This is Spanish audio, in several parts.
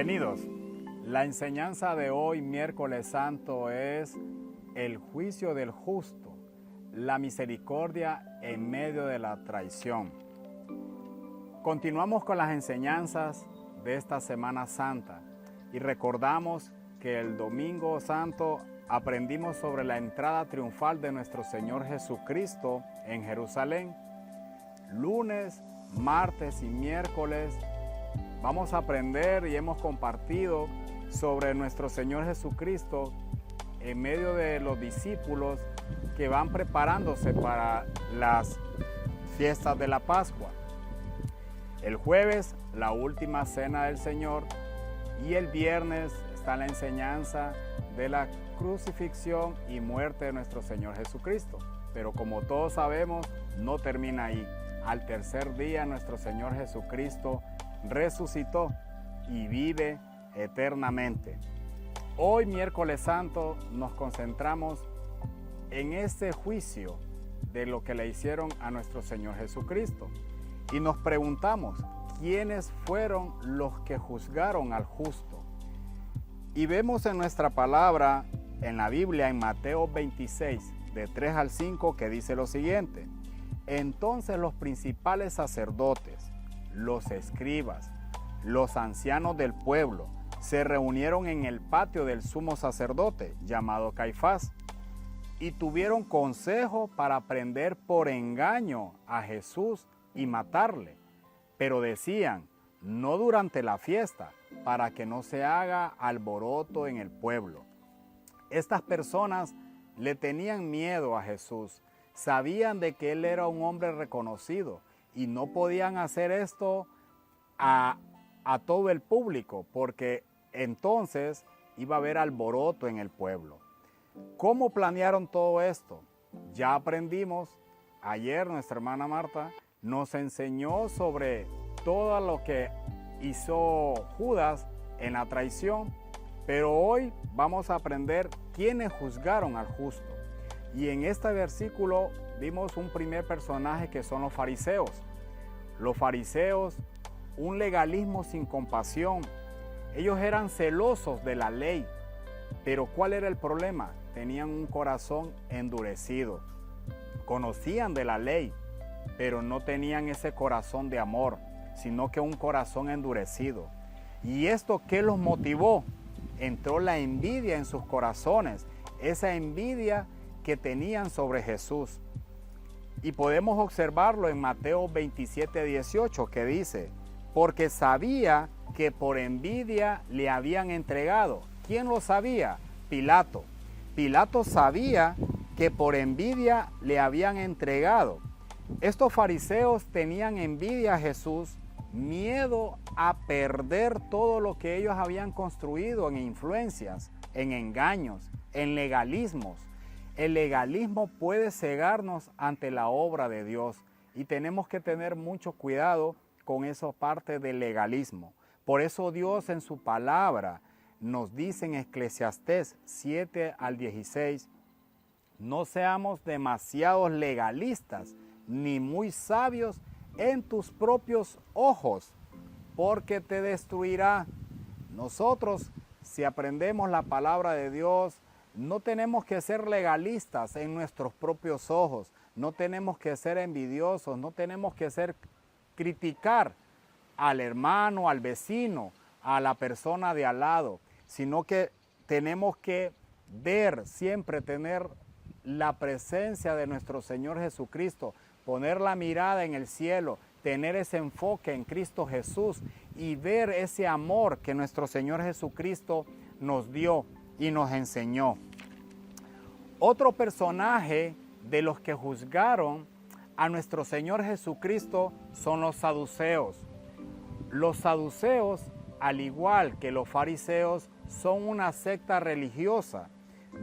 Bienvenidos. La enseñanza de hoy, miércoles santo, es el juicio del justo, la misericordia en medio de la traición. Continuamos con las enseñanzas de esta Semana Santa y recordamos que el Domingo Santo aprendimos sobre la entrada triunfal de nuestro Señor Jesucristo en Jerusalén. Lunes, martes y miércoles vamos a aprender y hemos compartido sobre nuestro Señor Jesucristo en medio de los discípulos que van preparándose para las fiestas de la Pascua. El jueves, la última cena del Señor, y el viernes está la enseñanza de la crucifixión y muerte de nuestro Señor Jesucristo. Pero como todos sabemos, no termina ahí. Al tercer día nuestro Señor Jesucristo resucitó y vive eternamente. Hoy, miércoles santo, nos concentramos en este juicio de lo que le hicieron a nuestro Señor Jesucristo. Y nos preguntamos, ¿quiénes fueron los que juzgaron al justo? Y vemos en nuestra palabra, en la Biblia, en Mateo 26, de 3 al 5, que dice lo siguiente: Entonces los principales sacerdotes, los escribas, los ancianos del pueblo, se reunieron en el patio del sumo sacerdote, llamado Caifás, y tuvieron consejo para prender por engaño a Jesús y matarle. Pero decían, no durante la fiesta, para que no se haga alboroto en el pueblo. Estas personas le tenían miedo a Jesús, sabían de que él era un hombre reconocido y no podían hacer esto a todo el público, porque entonces iba a haber alboroto en el pueblo. ¿Cómo planearon todo esto? Ya aprendimos, ayer nuestra hermana Marta nos enseñó sobre todo lo que hizo Judas en la traición, pero hoy vamos a aprender quiénes juzgaron al justo. Y en este versículo vimos un primer personaje que son los fariseos. Los fariseos, un legalismo sin compasión. Ellos eran celosos de la ley, pero ¿cuál era el problema? Tenían un corazón endurecido. Conocían de la ley, pero no tenían ese corazón de amor, sino que un corazón endurecido. ¿Y esto qué los motivó? Entró la envidia en sus corazones, esa envidia que tenían sobre Jesús. Y podemos observarlo en Mateo 27, 18, que dice, porque sabía que por envidia le habían entregado. ¿Quién lo sabía? Pilato. Pilato sabía que por envidia le habían entregado. Estos fariseos tenían envidia a Jesús, miedo a perder todo lo que ellos habían construido en influencias, en engaños, en legalismos. El legalismo puede cegarnos ante la obra de Dios y tenemos que tener mucho cuidado con esa parte del legalismo. Por eso Dios en su palabra nos dice en Eclesiastés 7 al 16, no seamos demasiados legalistas ni muy sabios en tus propios ojos, porque te destruirá. Nosotros, si aprendemos la palabra de Dios, no tenemos que ser legalistas en nuestros propios ojos, no tenemos que ser envidiosos, no tenemos que criticar al hermano, al vecino, a la persona de al lado, sino que tenemos que ver, siempre tener la presencia de nuestro Señor Jesucristo, poner la mirada en el cielo, tener ese enfoque en Cristo Jesús y ver ese amor que nuestro Señor Jesucristo nos dio y nos enseñó. Otro personaje de los que juzgaron a nuestro Señor Jesucristo son los saduceos. Los saduceos, al igual que los fariseos, son una secta religiosa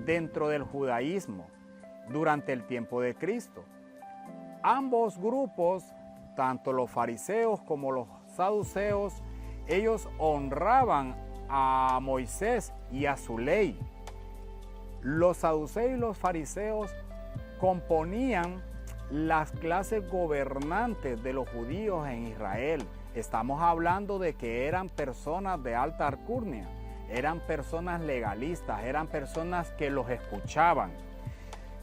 dentro del judaísmo durante el tiempo de Cristo. Ambos grupos, tanto los fariseos como los saduceos, ellos honraban a Moisés y a su ley. Los saduceos y los fariseos componían las clases gobernantes de los judíos en Israel. Estamos hablando de que eran personas de alta alcurnia, eran personas legalistas, eran personas que los escuchaban.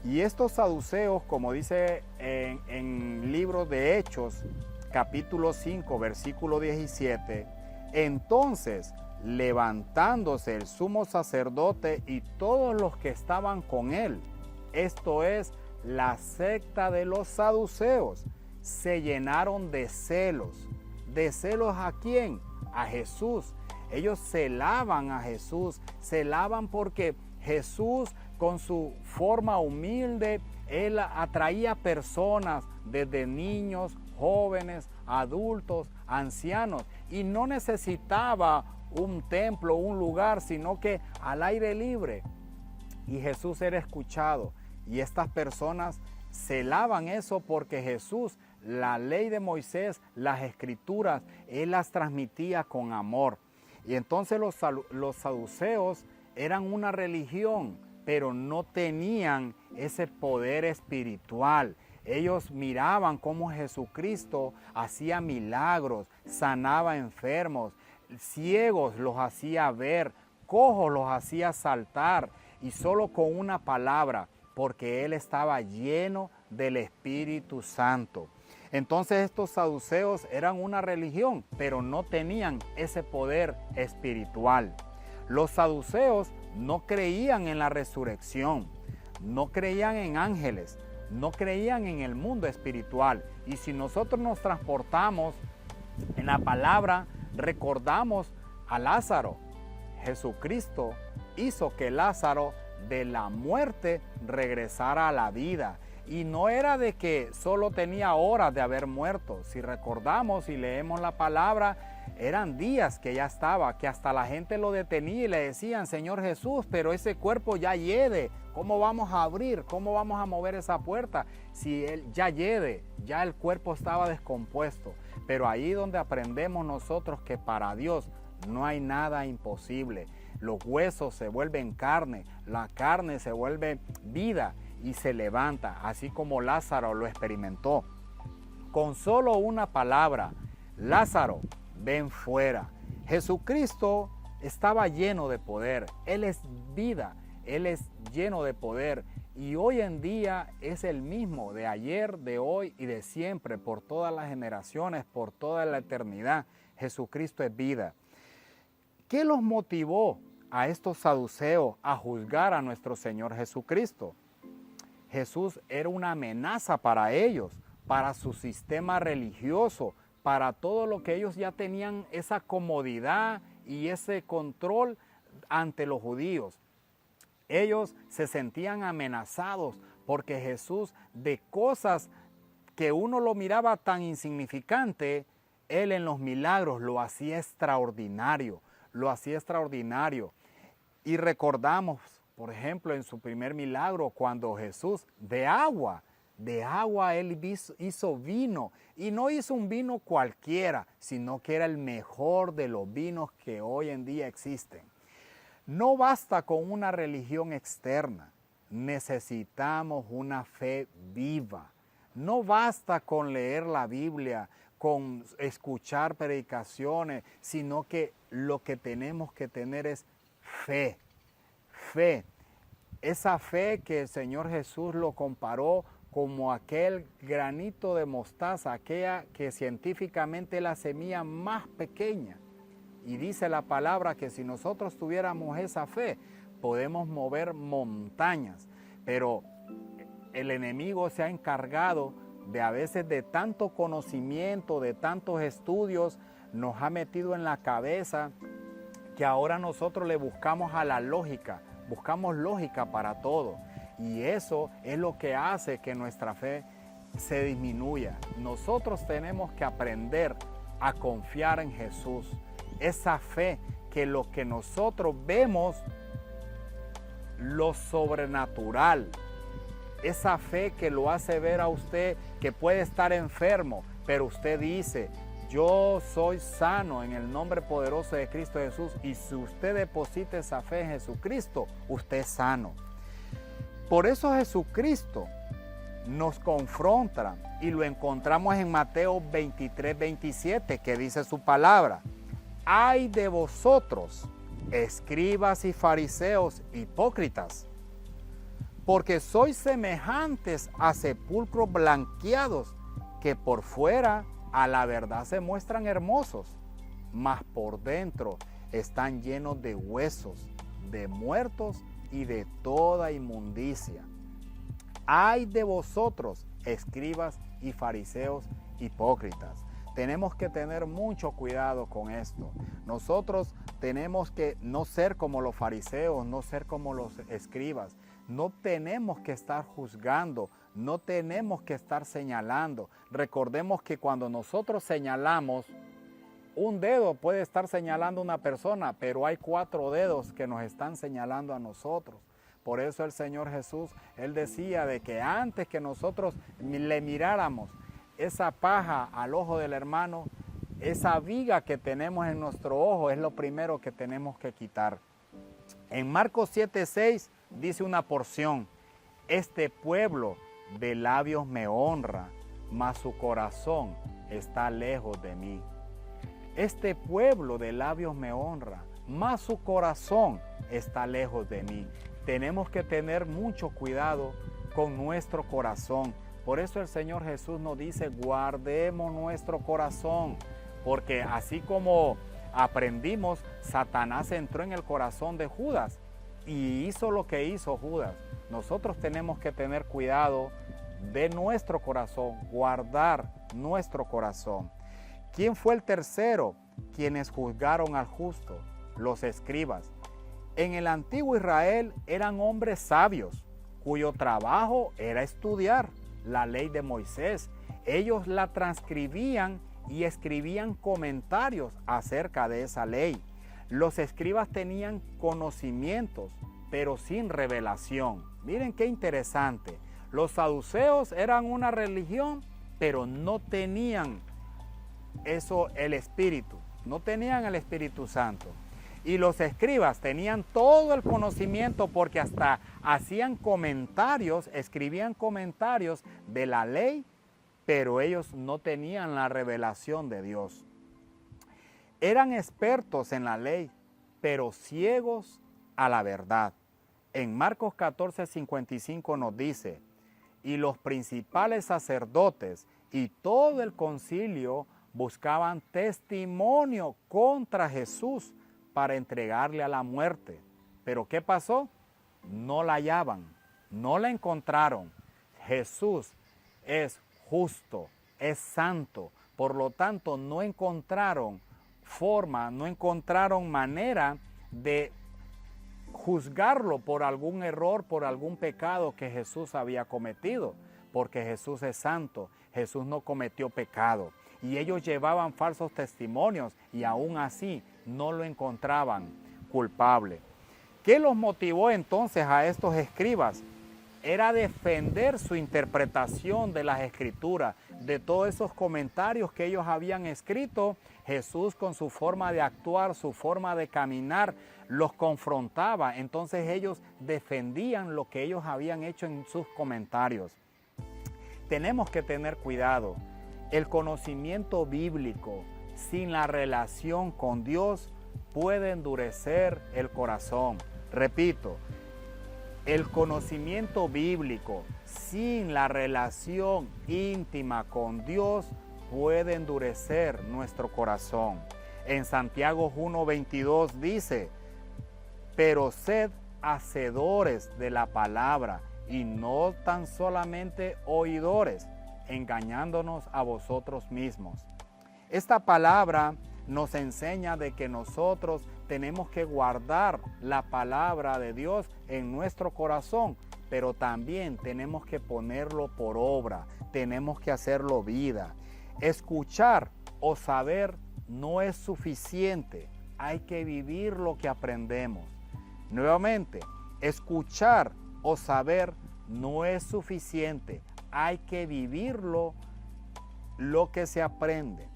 Y estos saduceos, como dice en libro de Hechos, capítulo 5, versículo 17, entonces, levantándose el sumo sacerdote y todos los que estaban con él, esto es, la secta de los saduceos, se llenaron de celos. ¿De celos a quién? A Jesús. Ellos celaban a Jesús, celaban porque Jesús, con su forma humilde, él atraía personas, desde niños, jóvenes, adultos, ancianos, y no necesitaba un templo, un lugar, sino que al aire libre. Y Jesús era escuchado, y estas personas celaban eso porque Jesús, la ley de Moisés, las escrituras, él las transmitía con amor. Y entonces los saduceos eran una religión, pero no tenían ese poder espiritual. Ellos miraban cómo Jesucristo hacía milagros, sanaba enfermos, ciegos los hacía ver, cojos los hacía saltar, y solo con una palabra, porque él estaba lleno del Espíritu Santo. Entonces estos saduceos eran una religión, pero no tenían ese poder espiritual. Los saduceos no creían en la resurrección, no creían en ángeles, no creían en el mundo espiritual. Y si nosotros nos transportamos en la palabra, recordamos a Lázaro. Jesucristo hizo que Lázaro de la muerte regresara a la vida. Y no era de que solo tenía horas de haber muerto. Si recordamos y leemos la palabra, eran días que ya estaba, que hasta la gente lo detenía y le decían: Señor Jesús, pero ese cuerpo ya hiede, ¿cómo vamos a abrir? ¿Cómo vamos a mover esa puerta? Si él ya hiede, ya el cuerpo estaba descompuesto. Pero ahí donde aprendemos nosotros que para Dios no hay nada imposible. Los huesos se vuelven carne, la carne se vuelve vida y se levanta, así como Lázaro lo experimentó. Con solo una palabra: Lázaro, ven fuera. Jesucristo estaba lleno de poder. Él es vida, Él es lleno de poder. Y hoy en día es el mismo, de ayer, de hoy y de siempre, por todas las generaciones, por toda la eternidad. Jesucristo es vida. ¿Qué los motivó a estos saduceos a juzgar a nuestro Señor Jesucristo? Jesús era una amenaza para ellos, para su sistema religioso, para todo lo que ellos ya tenían, esa comodidad y ese control ante los judíos. Ellos se sentían amenazados porque Jesús, de cosas que uno lo miraba tan insignificante, Él en los milagros lo hacía extraordinario, lo hacía extraordinario. Y recordamos, por ejemplo, en su primer milagro, cuando Jesús de agua Él hizo vino. Y no hizo un vino cualquiera, sino que era el mejor de los vinos que hoy en día existen. No basta con una religión externa, necesitamos una fe viva. No basta con leer la Biblia, con escuchar predicaciones, sino que lo que tenemos que tener es fe. Fe, esa fe que el Señor Jesús lo comparó como aquel granito de mostaza, aquella que científicamente es la semilla más pequeña. Y dice la palabra que si nosotros tuviéramos esa fe, podemos mover montañas. Pero el enemigo se ha encargado de, a veces, de tanto conocimiento, de tantos estudios, nos ha metido en la cabeza que ahora nosotros le buscamos a la lógica. Buscamos lógica para todo, y eso es lo que hace que nuestra fe se disminuya. Nosotros tenemos que aprender a confiar en Jesús. Esa fe que lo que nosotros vemos, lo sobrenatural. Esa fe que lo hace ver a usted que puede estar enfermo, pero usted dice: yo soy sano en el nombre poderoso de Cristo Jesús. Y si usted deposita esa fe en Jesucristo, usted es sano. Por eso Jesucristo nos confronta y lo encontramos en Mateo 23, 27, que dice su palabra: ay de vosotros, escribas y fariseos hipócritas, porque sois semejantes a sepulcros blanqueados, que por fuera a la verdad se muestran hermosos, mas por dentro están llenos de huesos, de muertos y de toda inmundicia. Ay de vosotros, escribas y fariseos hipócritas. Tenemos que tener mucho cuidado con esto. Nosotros tenemos que no ser como los fariseos, no ser como los escribas. No tenemos que estar juzgando, no tenemos que estar señalando. Recordemos que cuando nosotros señalamos, un dedo puede estar señalando a una persona, pero hay 4 dedos que nos están señalando a nosotros. Por eso el Señor Jesús, Él decía de que antes que nosotros le miráramos esa paja al ojo del hermano, esa viga que tenemos en nuestro ojo es lo primero que tenemos que quitar. En Marcos 7:6 dice una porción: este pueblo de labios me honra, mas su corazón está lejos de mí. Este pueblo de labios me honra, mas su corazón está lejos de mí. Tenemos que tener mucho cuidado con nuestro corazón. Por eso el Señor Jesús nos dice: guardemos nuestro corazón, porque así como aprendimos, Satanás entró en el corazón de Judas y hizo lo que hizo Judas. Nosotros tenemos que tener cuidado de nuestro corazón, guardar nuestro corazón. ¿Quién fue el tercero? Quienes juzgaron al justo, los escribas. En el antiguo Israel eran hombres sabios, cuyo trabajo era estudiar la ley de Moisés. Ellos la transcribían y escribían comentarios acerca de esa ley. Los escribas tenían conocimientos, pero sin revelación. Miren qué interesante. Los saduceos eran una religión, pero no tenían el Espíritu, no tenían el Espíritu Santo. Y los escribas tenían todo el conocimiento, porque hasta hacían comentarios, escribían comentarios de la ley, pero ellos no tenían la revelación de Dios. Eran expertos en la ley, pero ciegos a la verdad. En Marcos 14:55 nos dice: y los principales sacerdotes y todo el concilio buscaban testimonio contra Jesús para entregarle a la muerte. Pero ¿qué pasó? No la hallaban, no la encontraron. Jesús es justo, es santo, por lo tanto no encontraron forma, no encontraron manera de juzgarlo por algún error, por algún pecado que Jesús había cometido, porque Jesús es santo, Jesús no cometió pecado. Y ellos llevaban falsos testimonios y aún así no lo encontraban culpable. ¿Qué los motivó entonces a estos escribas? Era defender su interpretación de las Escrituras, de todos esos comentarios que ellos habían escrito. Jesús, con su forma de actuar, su forma de caminar, los confrontaba. Entonces ellos defendían lo que ellos habían hecho en sus comentarios. Tenemos que tener cuidado. El conocimiento bíblico sin la relación con Dios puede endurecer el corazón. Repito, el conocimiento bíblico sin la relación íntima con Dios puede endurecer nuestro corazón. En Santiago 1:22 dice: pero sed hacedores de la palabra y no tan solamente oidores, engañándonos a vosotros mismos. Esta palabra nos enseña de que nosotros tenemos que guardar la palabra de Dios en nuestro corazón, pero también tenemos que ponerlo por obra, tenemos que hacerlo vida. Escuchar o saber no es suficiente, hay que vivir lo que aprendemos. Nuevamente, escuchar o saber no es suficiente, hay que vivirlo lo que se aprende.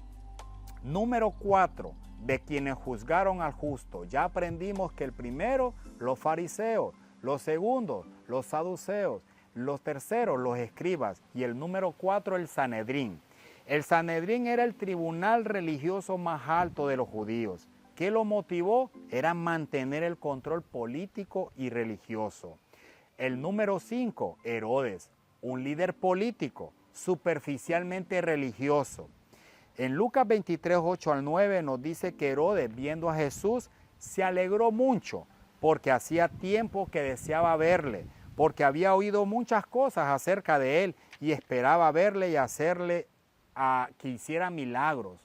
Número 4, de quienes juzgaron al justo. Ya aprendimos que el primero, los fariseos, los segundos, los saduceos. los terceros, los escribas, y el número 4, el Sanedrín. El Sanedrín era el tribunal religioso más alto de los judíos. ¿Qué lo motivó? Era mantener el control político y religioso. El número 5, Herodes, un líder político, superficialmente religioso. En Lucas 23, 8 al 9 nos dice que Herodes, viendo a Jesús, se alegró mucho porque hacía tiempo que deseaba verle, porque había oído muchas cosas acerca de él y esperaba verle y hacerle que hiciera milagros.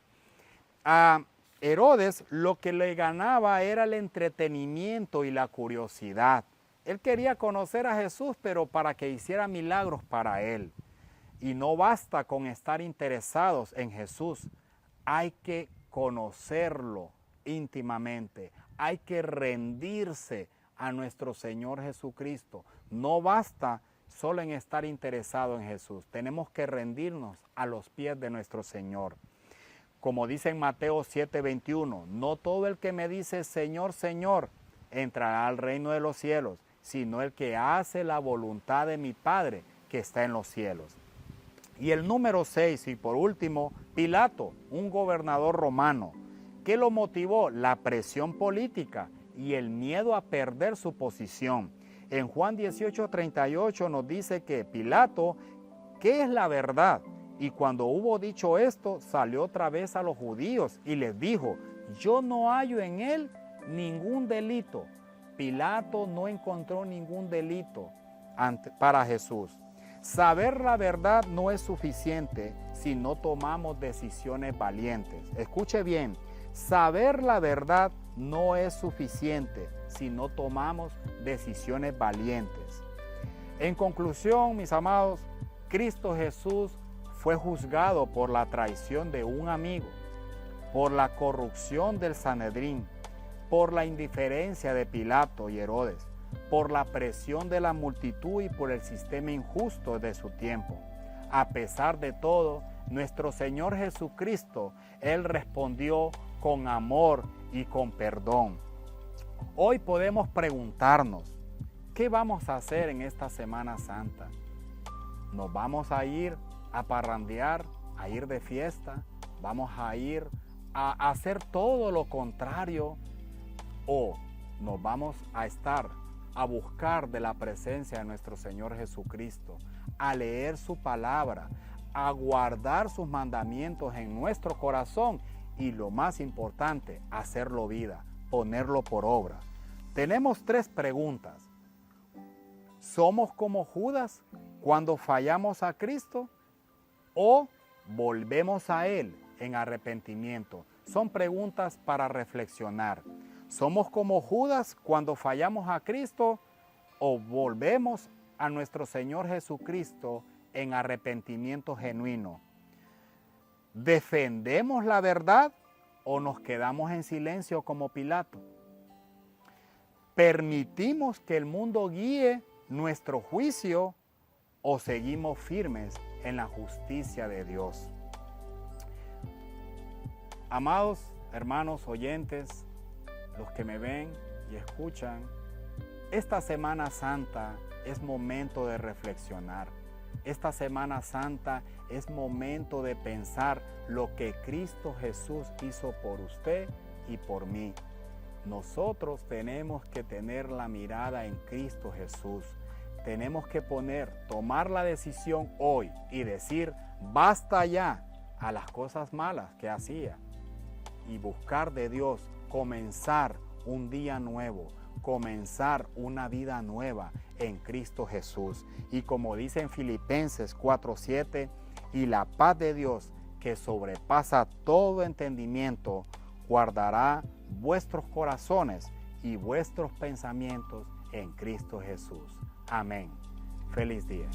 A Herodes lo que le ganaba era el entretenimiento y la curiosidad. Él quería conocer a Jesús, pero para que hiciera milagros para él. Y no basta con estar interesados en Jesús, hay que conocerlo íntimamente, hay que rendirse a nuestro Señor Jesucristo. No basta solo en estar interesado en Jesús, tenemos que rendirnos a los pies de nuestro Señor. Como dice en Mateo 7:21, no todo el que me dice Señor, Señor, entrará al reino de los cielos, sino el que hace la voluntad de mi Padre que está en los cielos. Y el número 6, y por último, Pilato, un gobernador romano. ¿Qué lo motivó? La presión política y el miedo a perder su posición. En Juan 18:38 nos dice que Pilato, ¿qué es la verdad? Y cuando hubo dicho esto, salió otra vez a los judíos y les dijo, yo no hallo en él ningún delito. Pilato no encontró ningún delito para Jesús. Saber la verdad no es suficiente si no tomamos decisiones valientes. Escuche bien, saber la verdad no es suficiente si no tomamos decisiones valientes. En conclusión, mis amados, Cristo Jesús fue juzgado por la traición de un amigo, por la corrupción del Sanedrín, por la indiferencia de Pilato y Herodes, por la presión de la multitud y por el sistema injusto de su tiempo. A pesar de todo, nuestro Señor Jesucristo, Él respondió con amor y con perdón. Hoy podemos preguntarnos, ¿qué vamos a hacer en esta Semana Santa? ¿Nos vamos a ir a parrandear, a ir de fiesta? ¿Vamos a ir a hacer todo lo contrario? ¿O nos vamos a estar a buscar de la presencia de nuestro Señor Jesucristo, a leer su palabra, a guardar sus mandamientos en nuestro corazón y lo más importante, hacerlo vida, ponerlo por obra? Tenemos 3 preguntas. ¿Somos como Judas cuando fallamos a Cristo o volvemos a Él en arrepentimiento? Son preguntas para reflexionar. ¿Somos como Judas cuando fallamos a Cristo o volvemos a nuestro Señor Jesucristo en arrepentimiento genuino? ¿Defendemos la verdad o nos quedamos en silencio como Pilato? ¿Permitimos que el mundo guíe nuestro juicio o seguimos firmes en la justicia de Dios? Amados hermanos oyentes, los que me ven y escuchan, esta Semana Santa es momento de reflexionar. Esta Semana Santa es momento de pensar lo que Cristo Jesús hizo por usted y por mí. Nosotros tenemos que tener la mirada en Cristo Jesús. Tenemos que tomar la decisión hoy y decir, basta ya a las cosas malas que hacía y buscar de Dios, comenzar un día nuevo, comenzar una vida nueva en Cristo Jesús. Y como dice en Filipenses 4:7, y la paz de Dios que sobrepasa todo entendimiento, guardará vuestros corazones y vuestros pensamientos en Cristo Jesús. Amén. Feliz día.